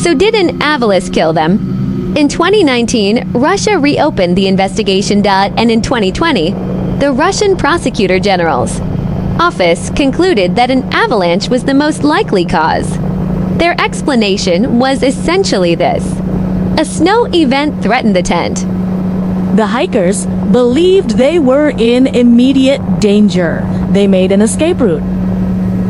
So did an avalanche kill them? In 2019, Russia reopened the investigation, and in 2020, the Russian Prosecutor General's office concluded that an avalanche was the most likely cause. Their explanation was essentially this: a snow event threatened the tent. The hikers believed they were in immediate danger. They made an escape route.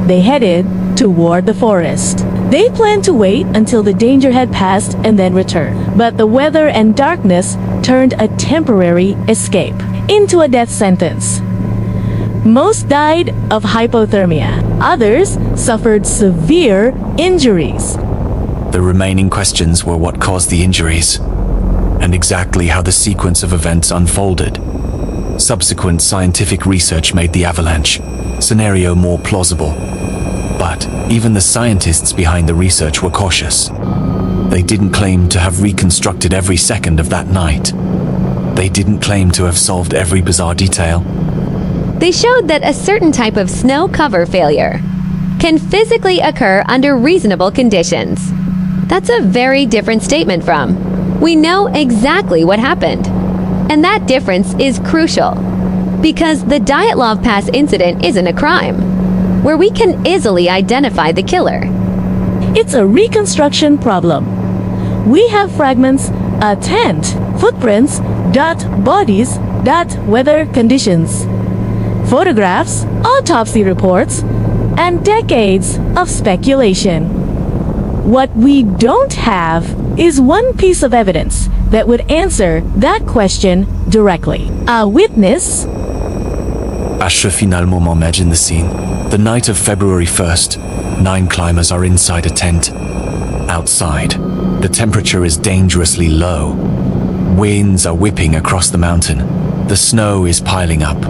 They headed toward the forest. They planned to wait until the danger had passed and then return. But the weather and darkness turned a temporary escape into a death sentence. Most died of hypothermia. Others suffered severe injuries. The remaining questions were what caused the injuries, and exactly how the sequence of events unfolded. Subsequent scientific research made the avalanche scenario more plausible. But even the scientists behind the research were cautious. They didn't claim to have reconstructed every second of that night. They didn't claim to have solved every bizarre detail. They showed that a certain type of snow cover failure can physically occur under reasonable conditions. That's a very different statement from, "We know exactly what happened." And that difference is crucial, because the Dyatlov Pass incident isn't a crime, where we can easily identify the killer. It's a reconstruction problem. We have fragments, a tent, footprints, bodies, weather conditions, photographs, autopsy reports, and decades of speculation. What we don't have is one piece of evidence that would answer that question directly. A witness. Asher finalement imagine the scene. The night of February 1st, 9 climbers are inside a tent. Outside, the temperature is dangerously low. Winds are whipping across the mountain. The snow is piling up.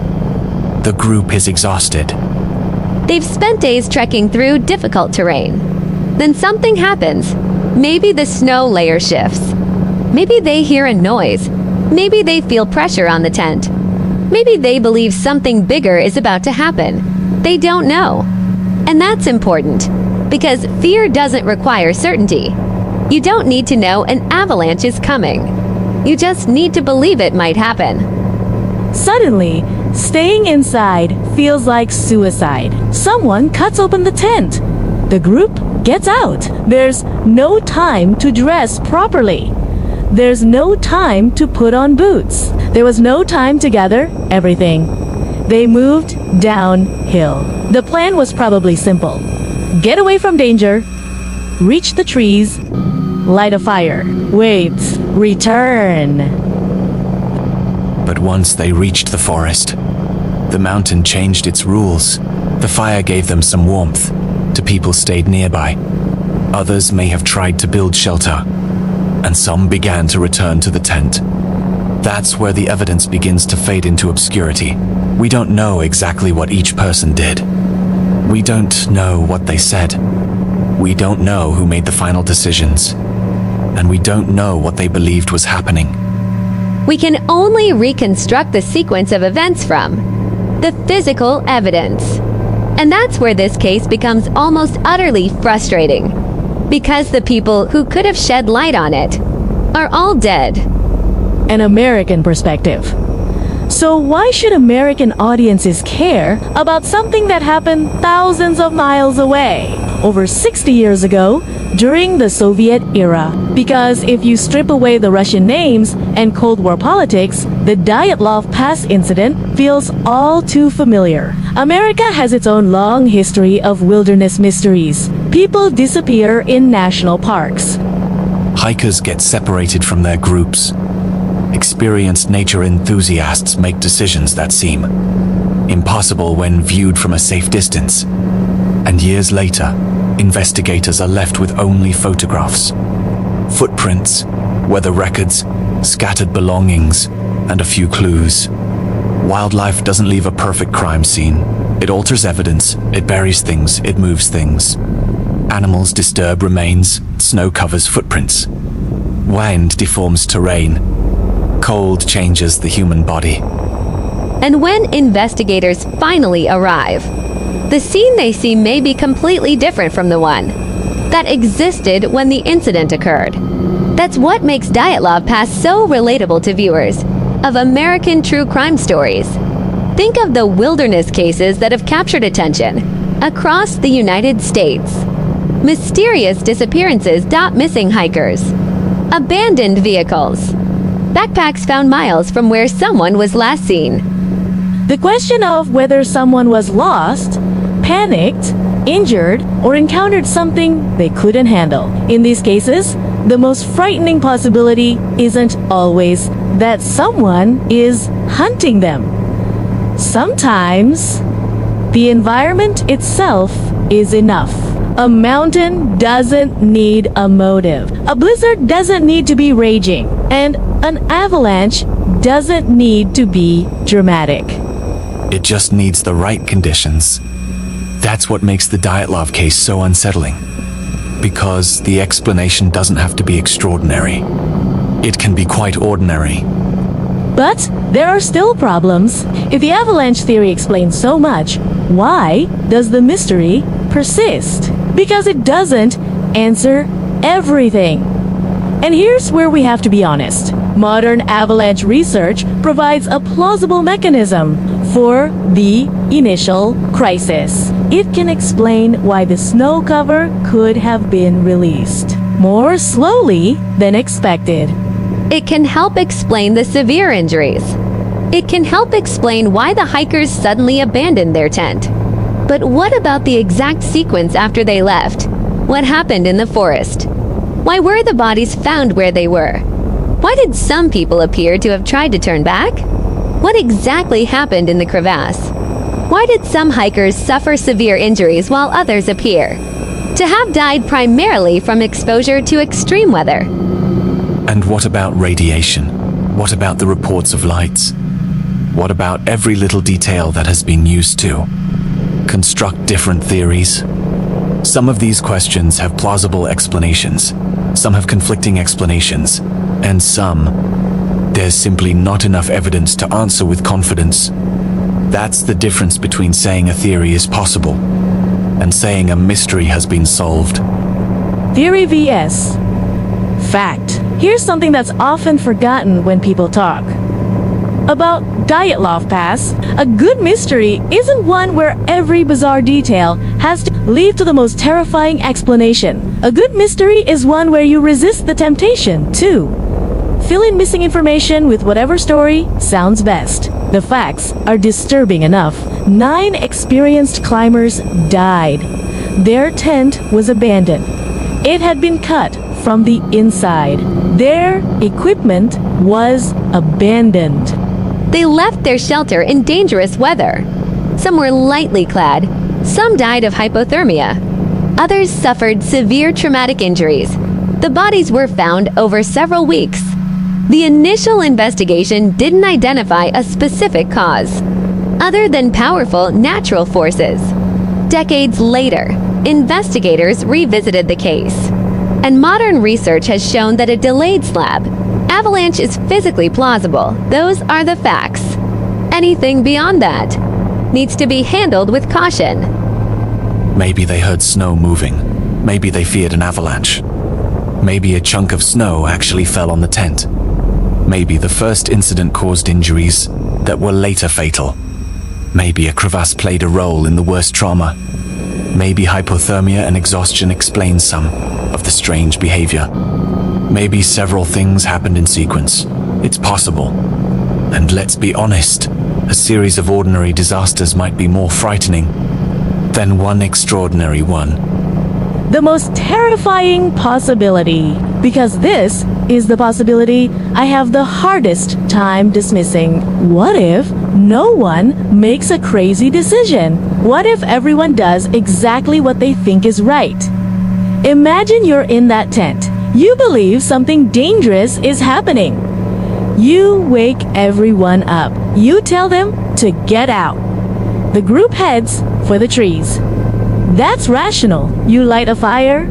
The group is exhausted. They've spent days trekking through difficult terrain. Then something happens. Maybe the snow layer shifts. Maybe they hear a noise. Maybe they feel pressure on the tent. Maybe they believe something bigger is about to happen. They don't know. And that's important, because fear doesn't require certainty. You don't need to know an avalanche is coming. You just need to believe it might happen. Suddenly, staying inside feels like suicide. Someone cuts open the tent. The group gets out. There's no time to dress properly. There's no time to put on boots. There was no time to gather everything. They moved downhill. The plan was probably simple. Get away from danger, reach the trees, light a fire, wait, return. But once they reached the forest, the mountain changed its rules. The fire gave them some warmth. The people stayed nearby. Others may have tried to build shelter, and some began to return to the tent. That's where the evidence begins to fade into obscurity. We don't know exactly what each person did. We don't know what they said. We don't know who made the final decisions. And we don't know what they believed was happening. We can only reconstruct the sequence of events from the physical evidence. And that's where this case becomes almost utterly frustrating, because the people who could have shed light on it are all dead. An American perspective. So why should American audiences care about something that happened thousands of miles away, over 60 years ago, during the Soviet era? Because if you strip away the Russian names and Cold War politics, the Dyatlov Pass incident feels all too familiar. America has its own long history of wilderness mysteries. People disappear in national parks. Hikers get separated from their groups. Experienced nature enthusiasts make decisions that seem impossible when viewed from a safe distance. And years later, investigators are left with only photographs, footprints, weather records, scattered belongings, and a few clues. Wildlife doesn't leave a perfect crime scene. It alters evidence, it buries things, it moves things. Animals disturb remains, snow covers footprints. Wind deforms terrain. Cold changes the human body. And when investigators finally arrive, the scene they see may be completely different from the one that existed when the incident occurred. That's what makes Dyatlov Pass so relatable to viewers of American true crime stories. Think of the wilderness cases that have captured attention across the United States. Mysterious disappearances, missing hikers, abandoned vehicles, backpacks found miles from where someone was last seen. The question of whether someone was lost, panicked, injured, or encountered something they couldn't handle. In these cases, the most frightening possibility isn't always that someone is hunting them. Sometimes, the environment itself is enough. A mountain doesn't need a motive. A blizzard doesn't need to be raging. And an avalanche doesn't need to be dramatic. It just needs the right conditions. That's what makes the Dyatlov case so unsettling. Because the explanation doesn't have to be extraordinary. It can be quite ordinary. But there are still problems. If the avalanche theory explains so much, why does the mystery persist? Because it doesn't answer everything. And here's where we have to be honest. Modern avalanche research provides a plausible mechanism for the initial crisis. It can explain why the snow cover could have been released more slowly than expected. It can help explain the severe injuries. It can help explain why the hikers suddenly abandoned their tent. But what about the exact sequence after they left? What happened in the forest? Why were the bodies found where they were? Why did some people appear to have tried to turn back? What exactly happened in the crevasse? Why did some hikers suffer severe injuries while others appear to have died primarily from exposure to extreme weather? And what about radiation? What about the reports of lights? What about every little detail that has been used to construct different theories? Some of these questions have plausible explanations, some have conflicting explanations, and there's simply not enough evidence to answer with confidence. That's the difference between saying a theory is possible and saying a mystery has been solved. Theory vs. fact. Here's something that's often forgotten when people talk about Dyatlov Pass. A good mystery isn't one where every bizarre detail has to lead to the most terrifying explanation. A good mystery is one where you resist the temptation to fill in missing information with whatever story sounds best. The facts are disturbing enough. 9 experienced climbers died. Their tent was abandoned. It had been cut from the inside. Their equipment was abandoned. They left their shelter in dangerous weather. Some were lightly clad. Some died of hypothermia. Others suffered severe traumatic injuries. The bodies were found over several weeks. The initial investigation didn't identify a specific cause, other than powerful natural forces. Decades later, investigators revisited the case, and modern research has shown that a delayed slab avalanche is physically plausible. Those are the facts. Anything beyond that needs to be handled with caution. Maybe they heard snow moving. Maybe they feared an avalanche. Maybe a chunk of snow actually fell on the tent. Maybe the first incident caused injuries that were later fatal. Maybe a crevasse played a role in the worst trauma. Maybe hypothermia and exhaustion explain some of the strange behavior. Maybe several things happened in sequence. It's possible. And let's be honest, a series of ordinary disasters might be more frightening than one extraordinary one. The most terrifying possibility, because this is the possibility I have the hardest time dismissing. What if no one makes a crazy decision? What if everyone does exactly what they think is right? Imagine you're in that tent. You believe something dangerous is happening. You wake everyone up. You tell them to get out. The group heads for the trees. That's rational. You light a fire.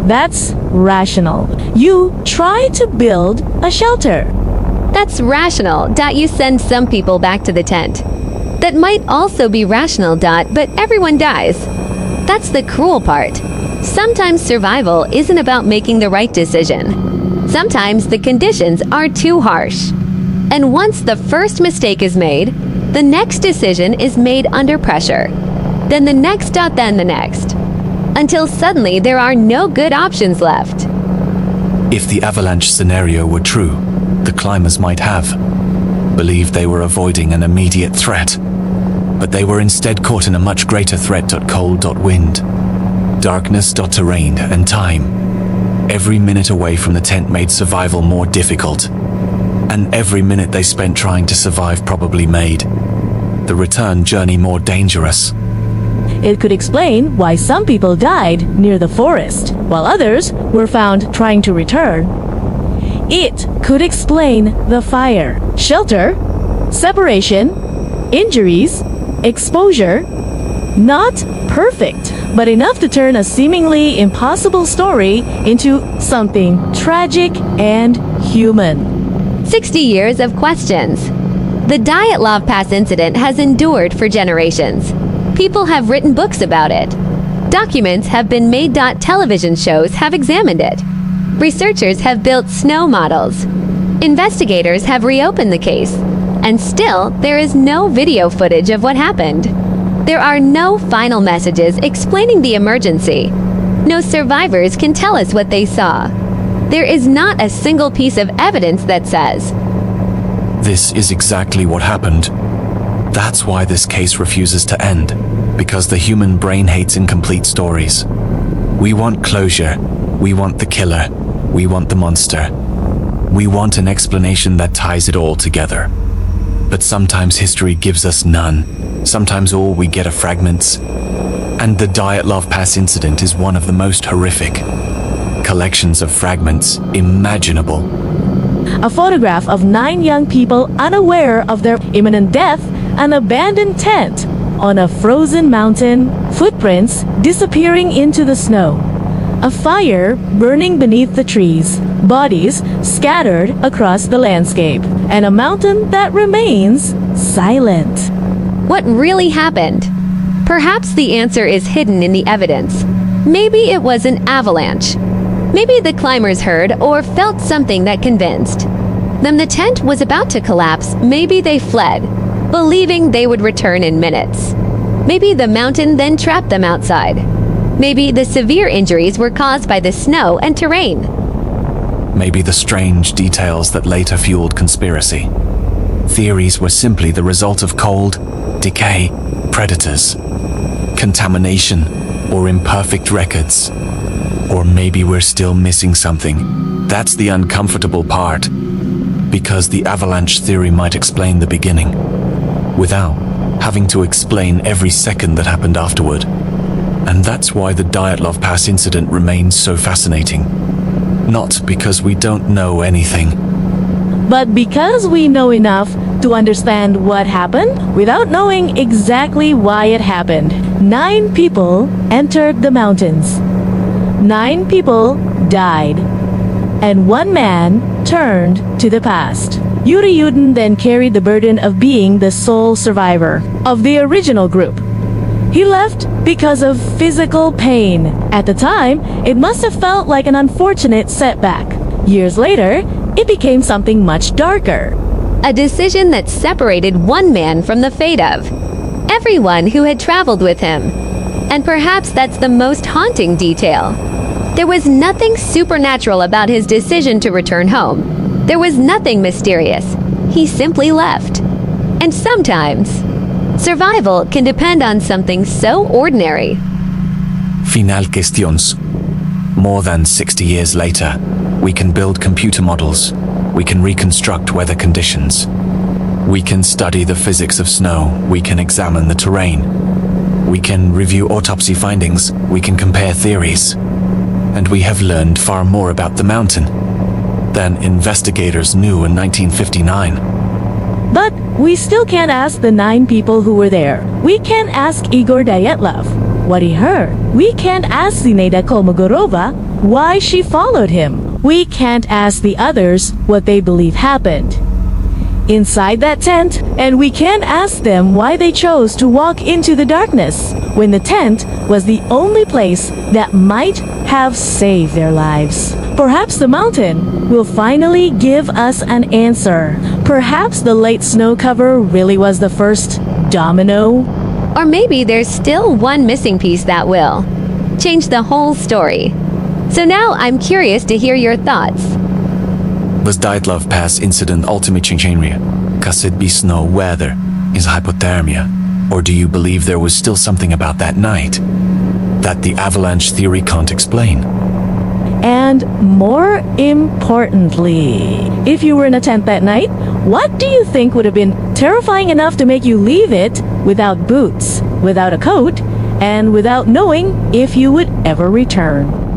That's rational. You try to build a shelter. That's rational. You send some people back to the tent. That might also be rational. But everyone dies. That's the cruel part. Sometimes survival isn't about making the right decision. Sometimes the conditions are too harsh. And once the first mistake is made, the next decision is made under pressure. Then the next, then the next. Until suddenly there are no good options left. If the avalanche scenario were true, the climbers might have believed they were avoiding an immediate threat, but they were instead caught in a much greater threat. Cold, wind, darkness, terrain, and time. Every minute away from the tent made survival more difficult, and every minute they spent trying to survive probably made the return journey more dangerous. It could explain why some people died near the forest, while others were found trying to return. It could explain the fire, shelter, separation, injuries, exposure. Not perfect, but enough to turn a seemingly impossible story into something tragic and human. 60 years of questions. The Dyatlov Pass Incident has endured for generations. People have written books about it. Documents have been made. Television shows have examined it. Researchers have built snow models. Investigators have reopened the case. And still, there is no video footage of what happened. There are no final messages explaining the emergency. No survivors can tell us what they saw. There is not a single piece of evidence that says, "This is exactly what happened." That's why this case refuses to end, because the human brain hates incomplete stories. We want closure. We want the killer. We want the monster. We want an explanation that ties it all together. But sometimes history gives us none. Sometimes all we get are fragments. And the Dyatlov Pass Incident is one of the most horrific collections of fragments imaginable. A photograph of 9 young people unaware of their imminent death, an abandoned tent on a frozen mountain, footprints disappearing into the snow, a fire burning beneath the trees, bodies scattered across the landscape, and a mountain that remains silent. what really happened? Perhaps the answer is hidden in the evidence. Maybe it was an avalanche. Maybe the climbers heard or felt something that convinced them the tent was about to collapse. Maybe they fled, believing they would return in minutes. Maybe the mountain then trapped them outside. Maybe the severe injuries were caused by the snow and terrain. Maybe the strange details that later fueled conspiracy theories were simply the result of cold, decay, predators, contamination, or imperfect records. Or maybe we're still missing something. That's the uncomfortable part. Because the avalanche theory might explain the beginning, without having to explain every second that happened afterward. And that's why the Dyatlov Pass incident remains so fascinating. Not because we don't know anything, But because we know enough to understand what happened without knowing exactly why it happened. 9 people entered the mountains. 9 people died. And 1 man turned to the past. Yuri Yudin then carried the burden of being the sole survivor of the original group. He left because of physical pain. At the time, it must have felt like an unfortunate setback. Years later, it became something much darker. A decision that separated one man from the fate of everyone who had traveled with him. And perhaps that's the most haunting detail. There was nothing supernatural about his decision to return home. There was nothing mysterious. He simply left. And sometimes, survival can depend on something so ordinary. Final questions. More than 60 years later, we can build computer models. We can reconstruct weather conditions. We can study the physics of snow. We can examine the terrain. We can review autopsy findings. We can compare theories. And we have learned far more about the mountain than investigators knew in 1959. But we still can't ask the 9 people who were there. We can't ask Igor Dyatlov what he heard. We can't ask Zinaida Kolmogorova why she followed him. We can't ask the others what they believe happened. inside that tent, and we can't ask them why they chose to walk into the darkness when the tent was the only place that might have saved their lives. Perhaps the mountain will finally give us an answer. Perhaps the late snow cover really was the first domino. Or maybe there's still one missing piece that will change the whole story. So now I'm curious to hear your thoughts. Was Dyatlov Pass Incident ultimate could be snow weather, is hypothermia, or do you believe there was still something about that night that the avalanche theory can't explain? And more importantly, if you were in a tent that night, what do you think would have been terrifying enough to make you leave it without boots, without a coat, and without knowing if you would ever return?